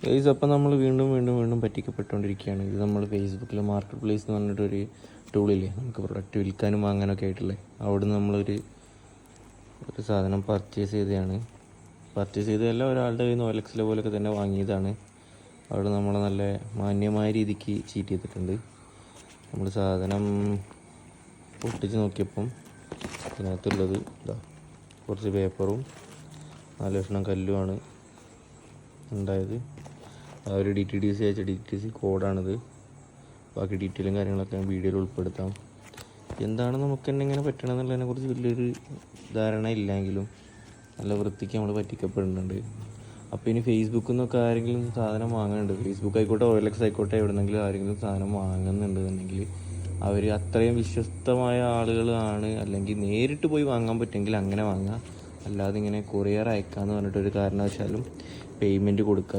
Guys, അപ്പം നമ്മൾ വീണ്ടും വീണ്ടും വീണ്ടും പറ്റിക്കപ്പെട്ടുകൊണ്ടിരിക്കുകയാണ്. ഇത് നമ്മൾ ഫേസ്ബുക്കിൽ മാർക്കറ്റ് പ്ലേസ് എന്ന് പറഞ്ഞിട്ടൊരു ടൂളില്ലേ, നമുക്ക് പ്രൊഡക്റ്റ് വിൽക്കാനും വാങ്ങാനൊക്കെ ആയിട്ടുള്ളത്. അവിടെ നിന്ന് നമ്മളൊരു സാധനം പർച്ചേസ് ചെയ്തതാണ്. പർച്ചേസ് ചെയ്തതല്ല, ഒരാളുടെ കയ്യിൽ നിന്ന് OLX പോലൊക്കെ തന്നെ വാങ്ങിയതാണ്. അവിടെ നമ്മളെ നല്ല മാന്യമായ രീതിക്ക് ചീറ്റ് ചെയ്തിട്ടുണ്ട്. നമ്മൾ സാധനം പൊട്ടിച്ച് നോക്കിയപ്പം ഇതിനകത്തുള്ളത് ഇതാ, കുറച്ച് പേപ്പറും 4 കഷ്ണം കല്ലുമാണ് ഉണ്ടായത്. ആ ഒരു DTDC അയച്ച DTDC കോഡാണിത്. ബാക്കി ഡീറ്റെയിലും കാര്യങ്ങളൊക്കെ ഞാൻ വീഡിയോയിൽ ഉൾപ്പെടുത്താം. എന്താണ് നമുക്ക് തന്നെ ഇങ്ങനെ പറ്റണമെന്നുള്ളതിനെ കുറിച്ച് വലിയൊരു ധാരണ ഇല്ലെങ്കിലും നല്ല വൃത്തിക്ക് നമ്മൾ പറ്റിക്കപ്പെടുന്നുണ്ട്. അപ്പോൾ ഇനി ഫേസ്ബുക്കിൽ നിന്നൊക്കെ ആരെങ്കിലും സാധനം വാങ്ങുന്നുണ്ട്, ഫേസ്ബുക്ക് ആയിക്കോട്ടെ OLX ആയിക്കോട്ടെ, എവിടെന്നെങ്കിലും ആരെങ്കിലും സാധനം വാങ്ങുന്നുണ്ടെന്നുണ്ടെങ്കിൽ അവർ അത്രയും വിശ്വസ്തമായ ആളുകളാണ്, അല്ലെങ്കിൽ നേരിട്ട് പോയി വാങ്ങാൻ പറ്റുമെങ്കിൽ അങ്ങനെ വാങ്ങുക. അല്ലാതെ ഇങ്ങനെ കൊറിയർ അയക്കാമെന്ന് പറഞ്ഞിട്ടൊരു കാരണവശാലും പേയ്മെൻറ്റ് കൊടുക്കുക